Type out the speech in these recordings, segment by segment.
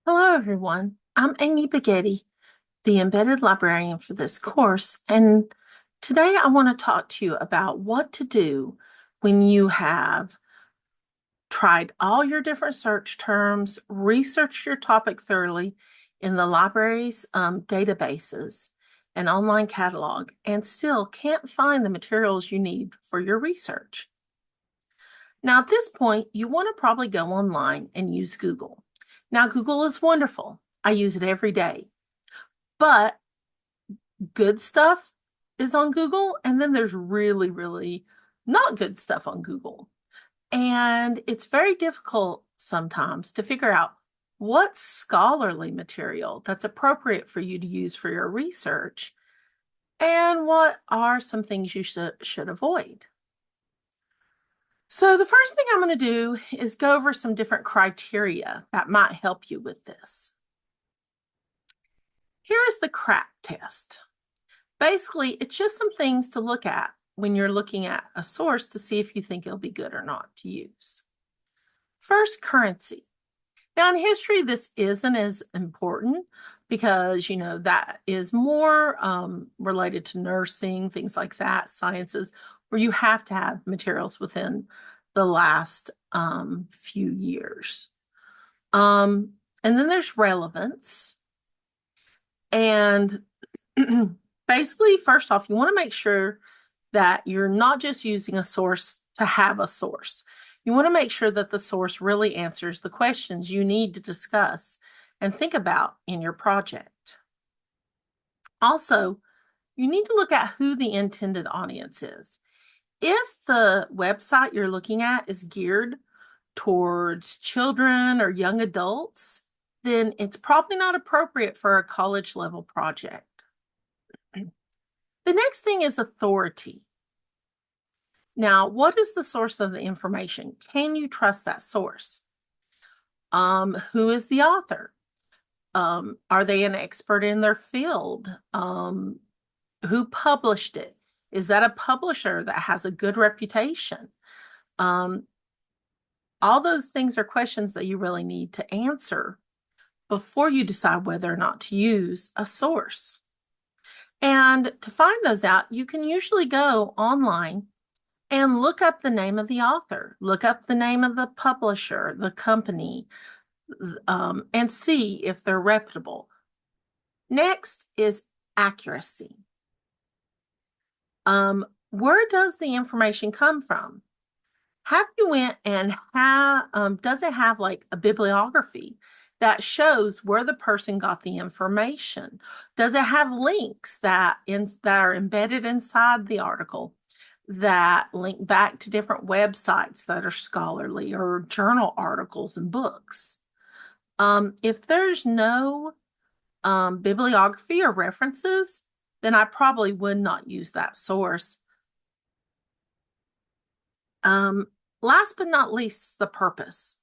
Hello, everyone. I'm Amy Baghetti, the embedded librarian for this course, and today I want to talk to you about what to do when you have tried all your different search terms, researched your topic thoroughly in the library's databases and online catalog, and still can't find the materials you need for your research. Now, at this point, you want to probably go online and use Google. Now, Google is wonderful. I use it every day. But good stuff is on Google, and then there's really, really not good stuff on Google. And it's very difficult sometimes to figure out what scholarly material that's appropriate for you to use for your research and what are some things you should avoid. So, the first thing I'm going to do is go over some different criteria that might help you with this. Here is the CRAP test. Basically, it's just some things to look at when you're looking at a source to see if you think it'll be good or not to use. First, currency. Now, in history, this isn't as important because, that is more related to nursing, things like that, sciences, where you have to have materials within the last few years. And then there's relevance. And basically, first off, you want to make sure that you're not just using a source to have a source. You want to make sure that the source really answers the questions you need to discuss and think about in your project. Also, you need to look at who the intended audience is. If the website you're looking at is geared towards children or young adults, then it's probably not appropriate for a college level project. The next thing is authority. Now, what is the source of the information? Can you trust that source? Who is the author? Are they an expert in their field? Who published it? Is that a publisher that has a good reputation? All those things are questions that you really need to answer before you decide whether or not to use a source. And to find those out, you can usually go online and look up the name of the author, look up the name of the publisher, the company, and see if they're reputable. Next is accuracy. Where does the information come from? Have you went and does it have like a bibliography that shows where the person got the information? Does it have links that are embedded inside the article that link back to different websites that are scholarly or journal articles and books? If there's no bibliography or references, then I probably would not use that source. Last but not least, the purpose.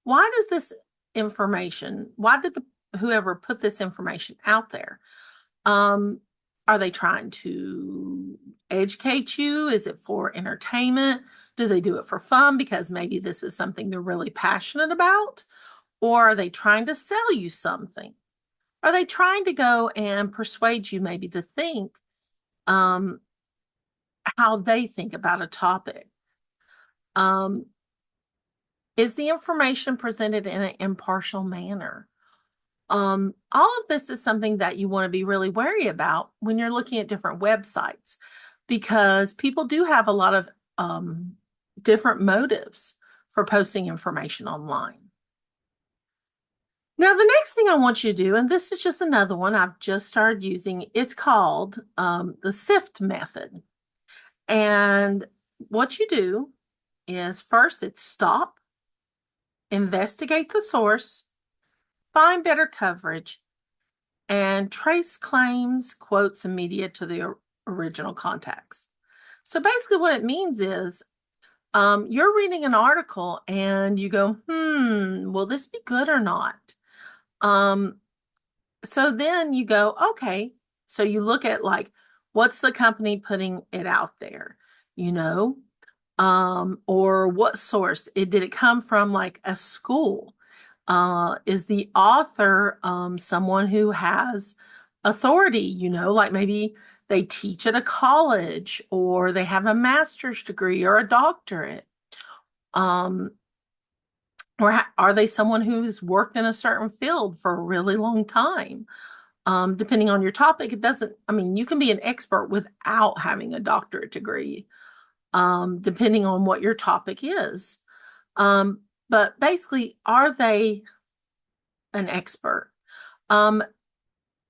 Why does this information, why did whoever put this information out there? Are they trying to educate you? Is it for entertainment? Do they do it for fun because maybe this is something they're really passionate about? Or are they trying to sell you something? Are they trying to go and persuade you maybe to think how they think about a topic? Is the information presented in an impartial manner? All of this is something that you want to be really wary about when you're looking at different websites because people do have a lot of different motives for posting information online. Now, the next thing I want you to do, and this is just another one I've just started using, it's called the SIFT method. And what you do is first it's stop, investigate the source, find better coverage, and trace claims, quotes, and media to the original context. So basically, what it means is you're reading an article and you go, will this be good or not? So then you go, okay. So you look at like, what's the company putting it out there? Or what source? Did it come from like a school? Is the author someone who has authority? Like maybe they teach at a college or they have a master's degree or a doctorate. Um, or are they someone who's worked in a certain field for a really long time? Depending on your topic, you can be an expert without having a doctorate degree, depending on what your topic is. But basically, are they an expert? Um,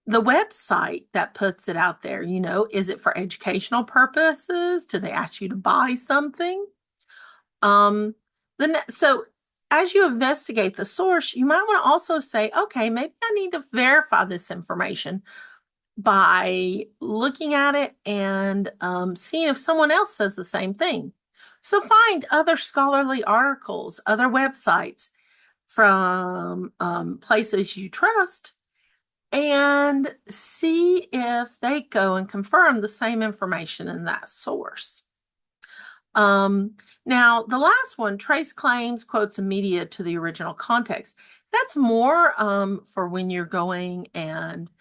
the website that puts it out there, is it for educational purposes? Do they ask you to buy something? So as you investigate the source, you might want to also say, okay, maybe I need to verify this information by looking at it and seeing if someone else says the same thing. So find other scholarly articles, other websites from places you trust, and see if they go and confirm the same information in that source. Now, the last one, trace claims, quotes, and media to the original context. That's more for when you're going and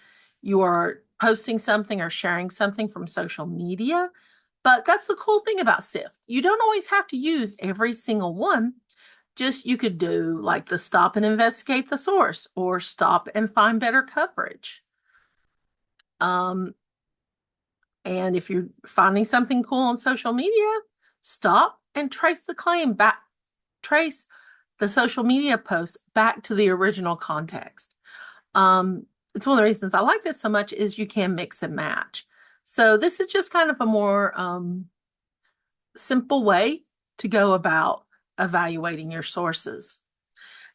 you are posting something or sharing something from social media. But that's the cool thing about SIFT. You don't always have to use every single one. Just you could do like the stop and investigate the source or stop and find better coverage. And if you're finding something cool on social media, stop and trace the claim back, trace the social media post back to the original context. It's one of the reasons I like this so much is you can mix and match. So this is just kind of a more simple way to go about evaluating your sources.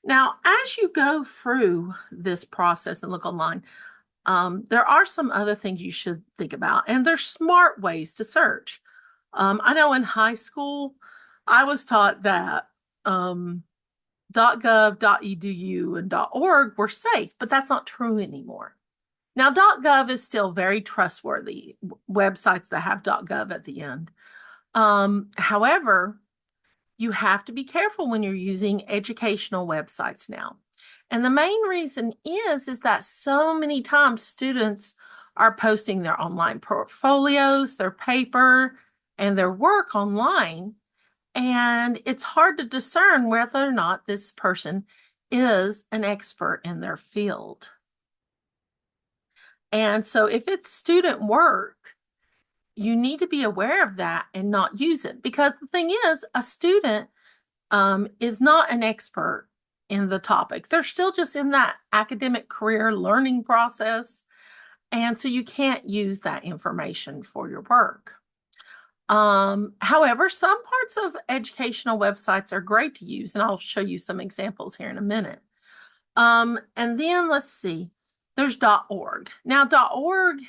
Now, as you go through this process and look online, there are some other things you should think about, and there's smart ways to search. I know in high school, I was taught that .gov, .edu, and .org were safe, but that's not true anymore. Now, .gov is still very trustworthy, websites that have .gov at the end. However, you have to be careful when you're using educational websites now. And the main reason is that so many times students are posting their online portfolios, their paper, and their work online. And it's hard to discern whether or not this person is an expert in their field. And so if it's student work, you need to be aware of that and not use it. Because the thing is, a student is not an expert in the topic. They're still just in that academic career learning process. And so you can't use that information for your work. However, some parts of educational websites are great to use, and I'll show you some examples here in a minute. And then let's see, there's .org. Now, .org,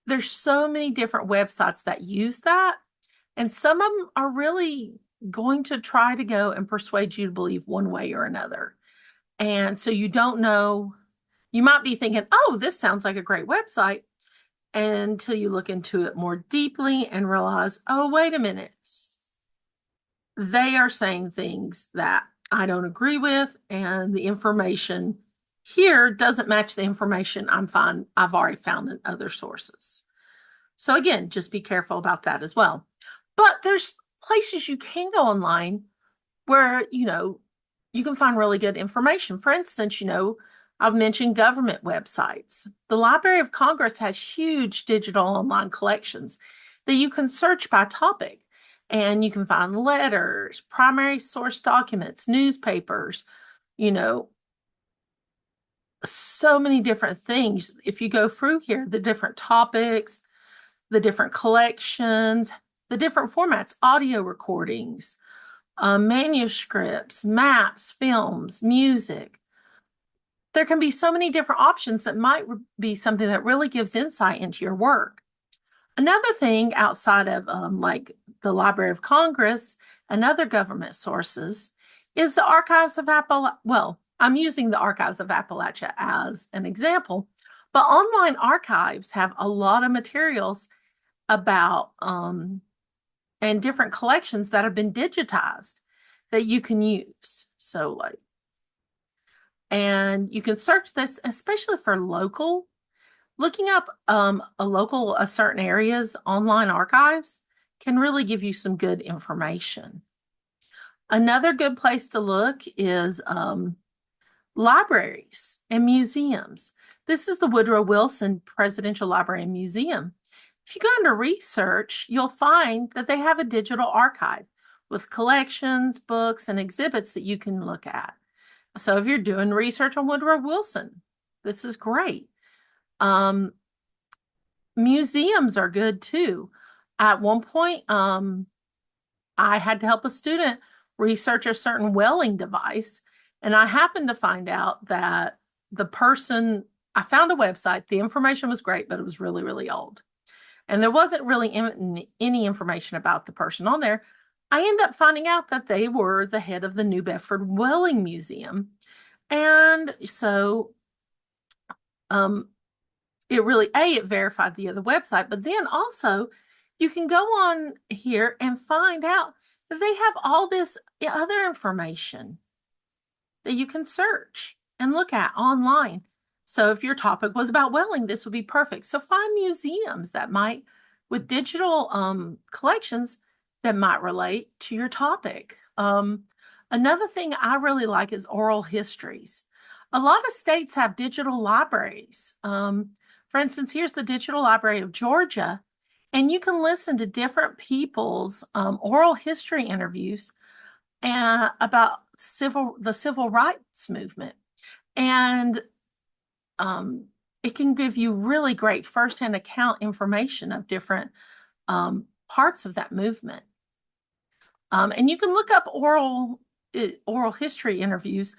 there's so many different websites that use that, and some of them are really going to try to go and persuade you to believe one way or another. And so you don't know, you might be thinking, oh, this sounds like a great website, until you look into it more deeply and realize, oh, wait a minute. They are saying things that I don't agree with, and the information here doesn't match the information I've already found in other sources. So again, just be careful about that as well. But there's places you can go online where, you can find really good information. For instance, I've mentioned government websites. The Library of Congress has huge digital online collections that you can search by topic, and you can find letters, primary source documents, newspapers, so many different things. If you go through here, the different topics, the different collections, the different formats, audio recordings, manuscripts, maps, films, music. There can be so many different options that might be something that really gives insight into your work. Another thing outside of like the Library of Congress and other government sources is the Archives of Appalachia. Well, I'm using the Archives of Appalachia as an example, but online archives have a lot of materials about and different collections that have been digitized that you can use. So like And you can search this, especially for local. Looking up a certain area's online archives can really give you some good information. Another good place to look is libraries and museums. This is the Woodrow Wilson Presidential Library and Museum. If you go into research, you'll find that they have a digital archive with collections, books, and exhibits that you can look at. So if you're doing research on Woodrow Wilson, this is great. Museums are good too. At one point, I had to help a student research a certain welling device, and I happened to find out that I found a website, the information was great, but it was really, really old. And there wasn't really any information about the person on there. I ended up finding out that they were the head of the New Bedford Welling Museum. And so it verified the other website, but then also you can go on here and find out that they have all this other information that you can search and look at online. So if your topic was about welling, this would be perfect. So find museums with digital collections that might relate to your topic. Another thing I really like is oral histories. A lot of states have digital libraries. For instance, here's the Digital Library of Georgia, and you can listen to different people's oral history interviews about the civil rights movement. And it can give you really great firsthand account information of different parts of that movement. And you can look up oral history interviews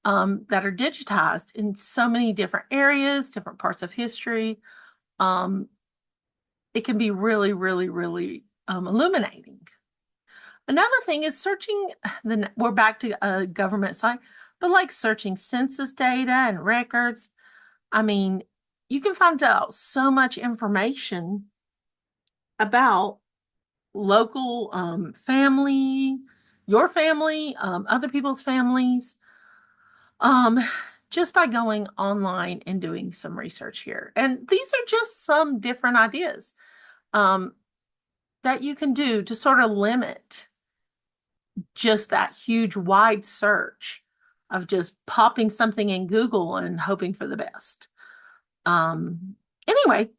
that are digitized in so many different areas, different parts of history. It can be really, really, really illuminating. Another thing is searching, we're back to a government site, but like searching census data and records. I mean, you can find out so much information about local family, your family, other people's families, just by going online and doing some research here. And these are just some different ideas that you can do to sort of limit just that huge wide search of just popping something in Google and hoping for the best. Anyway,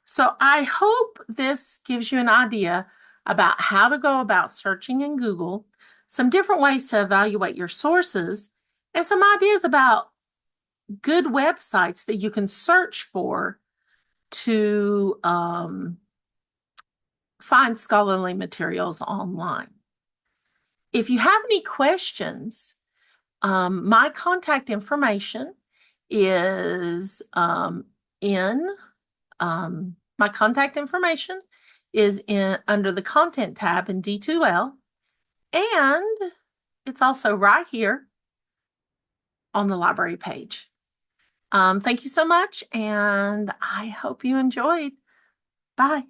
so I hope this gives you an idea about how to go about searching in Google, some different ways to evaluate your sources, and some ideas about good websites that you can search for to find scholarly materials online. If you have any questions, my contact information is under the content tab in D2L, and it's also right here on the library page. Thank you so much, and I hope you enjoyed. Bye.